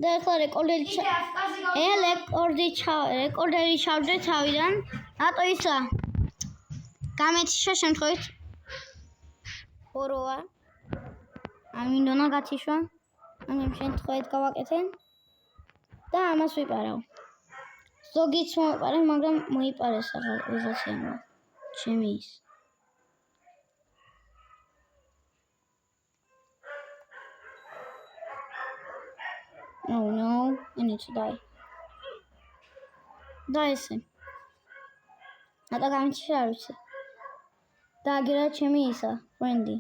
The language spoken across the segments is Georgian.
და ახლა რეკორდერი ჩავდე თავიდან. რატო ისა? გამეთიშა შემთხვევით. ხოროა. ამინდონა გათიშვა. ამ შემთხვევით გავაკეთე. და ამას ვიპარავ. ზოგიც მოიპარე, მაგრამ მოიპარეს ახლა ვიღაცამ. ჩემი ის. Oh no, I need to die. Die soon. Ata გამჩი არ ვიცი. დააგერა ჩემი ისა, friendly.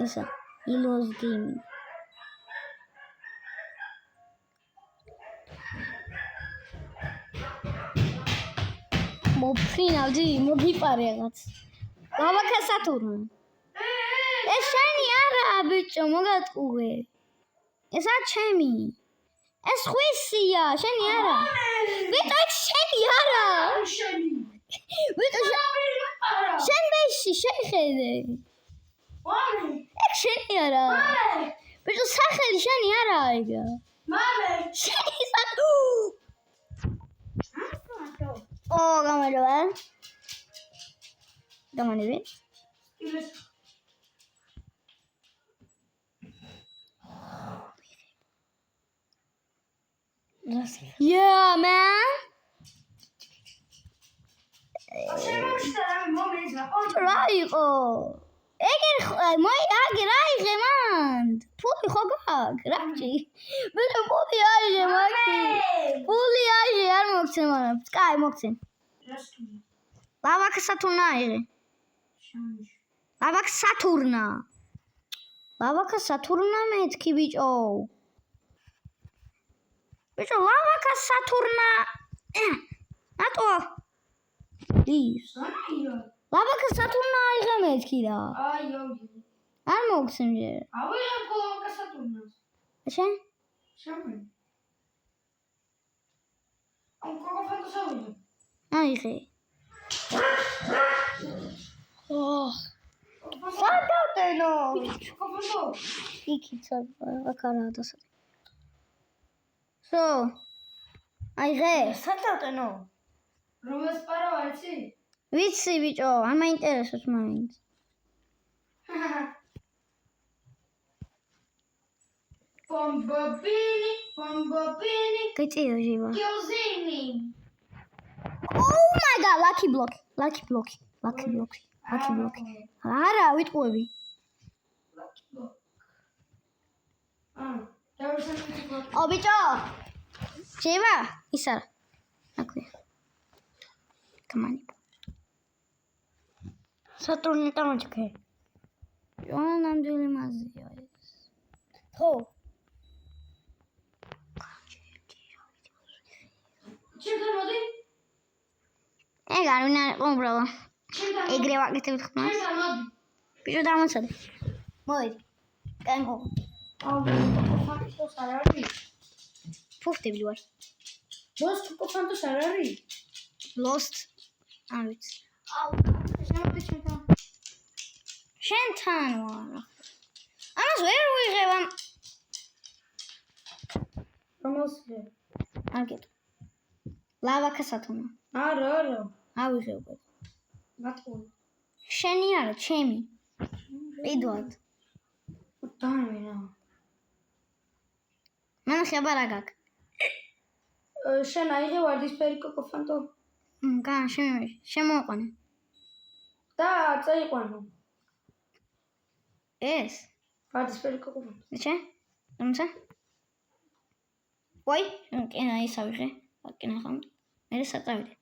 ისა, Elo's gaming. მოფრინავდი, მოგიპარე რაღაც. გავაკეთე სათურნო. ეს შენი არა, ბიჭო, მოგატყუე. ეს არ ჩემი. ეს ხვისია, შენი არა. ბიჭო, ეს შენი არა. შენი. ბიჭო, შენ მეში შეხედე. მამე. ეს შენი არა. ბიჭო, სახელი შენი არა ეგა. მამე. შენი სახელი. ო, გამარჯობა. გამარჯობა. Yeah, man. რაიყო? ეგერ აგერ აიღე მან. ფული ხო გაქვს? რაჭი? ბიჭო, ფული აიღე მაგი. ფული აიღე, არ მოგცე მაგრამ. კაი, მოგცე. ლავაკ სათურნა აიღე. ლავაკ სათურნა. ლავაკ სათურნა მეთქი ბიჭო. ბიჭო, ლავაკ სათურნა. ატო. ის. ლავაკ სათურნა აიღე მეთქი რა. არ მოგცე მე. ავიღებ ლავაკ სათურნას. შენ? შენ. ამ კოკოფანტოს ავიღებ. აიღე. სადავტენო. კოკოფანტო. იქიცა აქაა დასად. სო. აიღე. სადავტენო. რომელს პარავ არცი? ვიცი ბიჭო, არ მაინტერესებს მაინც. Bombobini, bombobini. გიწიო ჟივა. Gyozini. Oh my god, lucky block. Lucky block. Lucky block. Lucky block. არა, ვიტყუები. Lucky block. დავშენდი block. ო ბიჭო. ჟივა, ის არა. აკვე. Come on. სათურნი დამჭქე. ჯონა ნამდვილი მაზია ეს. ხო. ჩემთან მოდი. ეგ არ ვინ არის უბრალო. ეგრე ვაკეთებ ხმას. ჩემთან მოდი. ბიჭო დამოცადე. მოიდი. კაი მო. კოკოფანტოს არ არის? ფუხტები ვარ. Lost კოკოფანტოს არ არის? Lost. არ ვიცი. შემოდი ჩემთან. შენთან ვარ. ამას ვერ ვიღებ ამ. რომელს ვე? არ გეტყვი. ლავაკა სათურნა. არა. ავიღე უკვე. მათყუე. შენი არა, ჩემი. პიდვად. დაინა. მან ხება რა გაქვს. შენ აიღე ვარდისფერი კოკოფანტო. გან შემოყვანე. და წაიყვანო. ეს ვარდისფერი კოკოფანტო. ეჩე? რომცა? ვაი, კენა ის ავიღე. კენა ხომ? მე საწავიდე.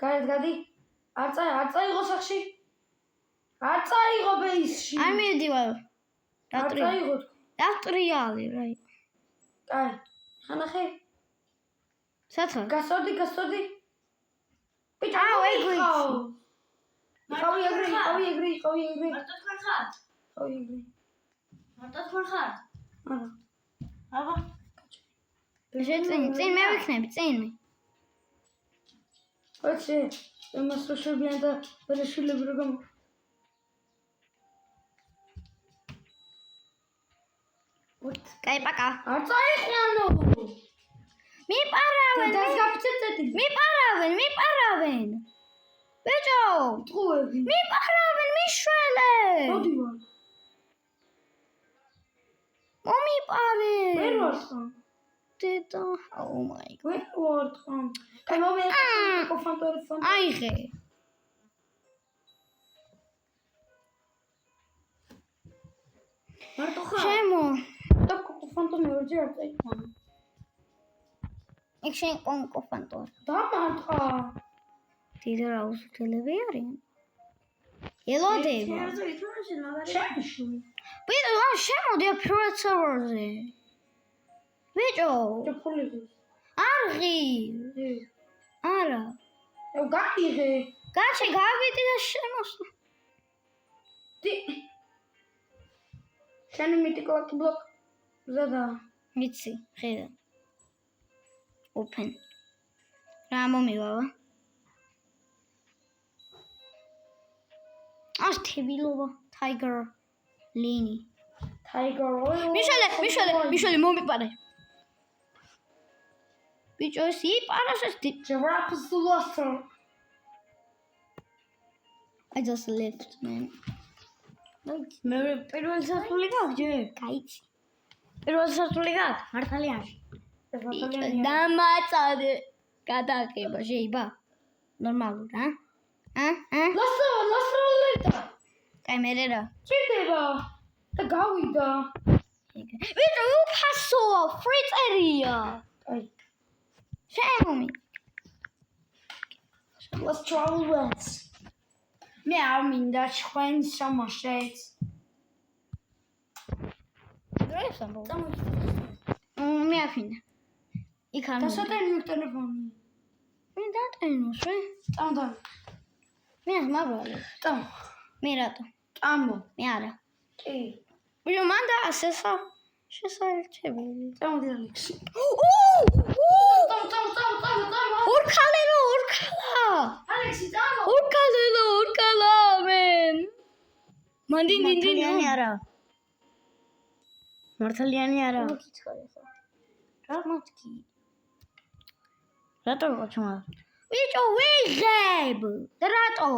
გარეთ გადი. არ წაიღო სახში. არ წაიღო ბეისში. არ მივდივარ. არ წაიღო. დავტრიალი რა. კაი. ხანახე. სათხა? გასწორდი. ბიჭო, ეგ ვიცი. ყავი ეგრე. მარტო თქვენ ხარ? ყავი ეგრე. მარტო თქვენ ხარ? არა. აბა. წინ მე ვიქნები, წინ მე. ოჩე, იმას რო შევიან და ბერეშილები რო გამო. კაი, პაკა. არ წაიყვანო. მიპარავენ. დედას გაფიცეთ. მიპარავენ. ბიჭო, ტყუები. მიპარავენ მიშველე. მოდი ვარ. მომიპარე. ვერ ვარ ხან. დედა, oh my god. ვერ ვარ ხან. კაი მომეყო ფანტორი. აიღე. მარტო ხარ. შემო. და ფანტომი ორჯერ არ წაიყვანა. იქ შენ კონკოფანტო. დამარტყა. დიდი რაუსუთელები არიან. ელოდება. შეშუ. ბიჭო, შემოდია პირველ სერვერზე. ბიჭო, ჩაფულები. არღი. არა. გაიღე. გაჩე გავიდი და შემოსა. შენი მიტიკოაკი ბლოკ ზადა. მიცი, ხედა. Open. რა მომივავა? ას თებილობა, tiger, lini. Tiger. მიშელე მომიპარე. ბიჭო, ეს იპარას ეს Giraffes lost. I just left, man. მე პირველ სასული გავჯე. გაიცი. პირველ სასული გავ მართალიაში. დამაწადე. გადაღება შეიძლება? ნორმალურ, ლასროლეტა. კაი მე რა. ჭირდება. და გავიდა. ბიჭო, უფასოა, free წერია. აი. შემომი. Let's travel west. მე არ მინდა ჩვენ სამაშეთ. დროებს ამბობ. მე აფინდა. იქ არ და სატენი ტელეფონი. მე დატენოს, ტამდა. მე არ მაბრალე. ტამ. მე რატო? ტამო. მე არა. კი. ბიჭო, მან და ასესა შესაერთებელი. ტამდი ალექსი. ტამ. ორქალა. ალექსი ტამო. ორქალა, მენ. მანდინ არა. მართალიანი არა. რა მათქი? რატო გაჩმა? ბიჭო, ვიღებ. და რატო?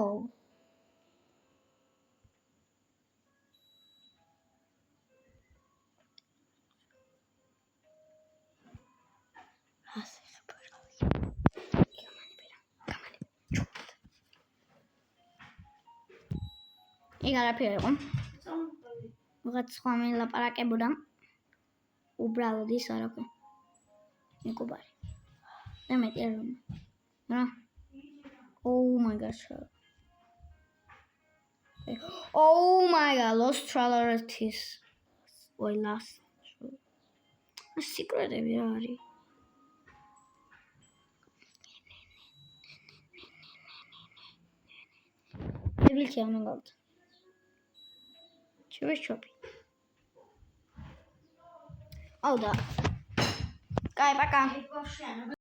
იქ არაფერი იყო. ვიღაც სხვა მელაპარაკებოდა. უბრალოდ ის არაფერი. მეგობარი. და მეტი არ უნდა. რა? Oh my gosh. Oh my god, lost travelers. Ой, last. Secretები რა არის? Ability am not. Choppy. Oh, da. Кай, пока.